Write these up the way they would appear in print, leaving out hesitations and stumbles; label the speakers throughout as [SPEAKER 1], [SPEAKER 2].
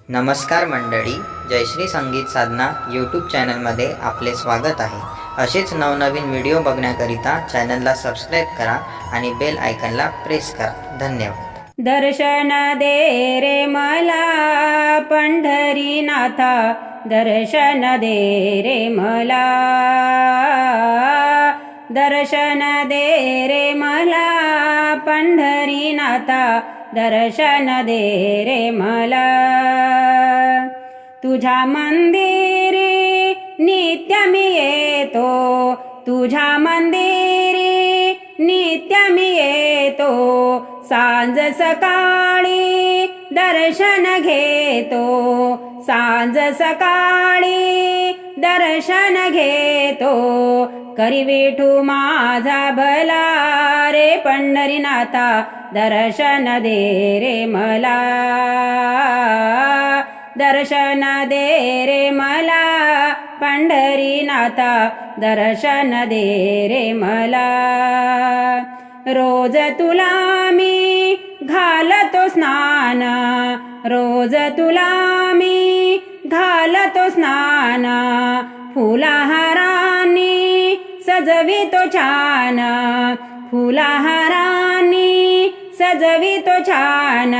[SPEAKER 1] नमस्कार मंडळी, जयश्री संगीत साधना यूट्यूब चॅनलमध्ये आपले स्वागत आहे। असेच नवनवीन व्हिडिओ बघण्याकरिता चॅनलला सबस्क्राईब करा आणि बेल आयकॉनला प्रेस करा। धन्यवाद।
[SPEAKER 2] दर्शन दे रे मला पंढरीनाथा, दर्शन दे रे मला, दर्शन दे रे मला पंढरीनाथा, दर्शन दे रे मला। तुझ्या मंदिरी नित्य मी येतो, तुझ्या मंदिरी नित्य मी येतो, सांज सकाळी दर्शन घेतो, सांज सकाळी दर्शन घेतो। करी विठू माझा भला रे पंढरीनाथा, दर्शन दे रे मला, दर्शन दे रे मला पंढरीनाथा, दर्शन दे रे मला। रोज तुला मी घालतो स्नान, रोज तुला मी घालतो स्नान, फुलाहारांनी सजवितो छान, फुलाहारांनी सजवितो छान।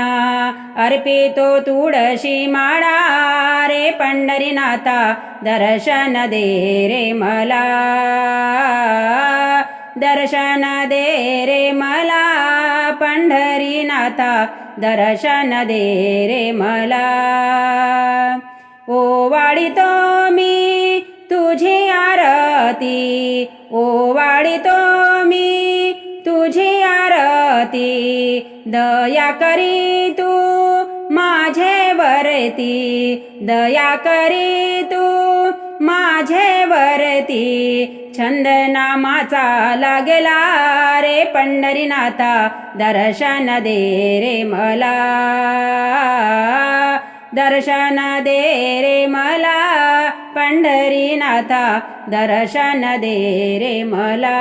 [SPEAKER 2] अर्पितो तुळशी माळा रे पंढरीनाथा, दर्शन दे रे मला, दर्शन दे रे मला पंढरीनाथा, दर्शन दे रे मला। ओवाळितो मी तुझी आरती, ओवाळितो मी तुझी आरती, दया करी तू माझे वरती, दया करी तू माझे वरती। छंद नामाचा लागला रे पंढरीनाथा, दर्शन दे रे मला, दर्शन दे रे मला पंढरीनाथा, दर्शन दे रे मला।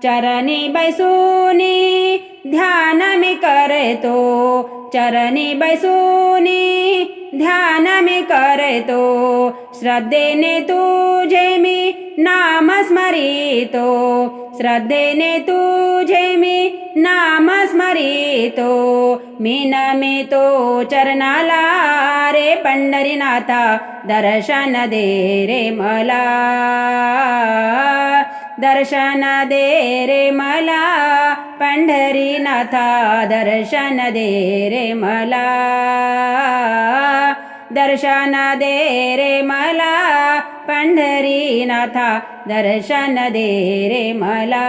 [SPEAKER 2] चरणी बैसूनी ध्यान मी करतो, चरणी बैसूनी ध्यान मी करतो, श्रद्धेने तुझे मी नाम स्मरितो, श्रद्धेने तुझे मी नाम स्मरितो। मी नमितो चरणाला रे पंढरीनाथा, दर्शन दे रे मला, दर्शन दे रे मला पंढरीनाथा, दर्शन दे रे मला, दर्शन दे रे मला पंढरीनाथा, दर्शन दे रे मला।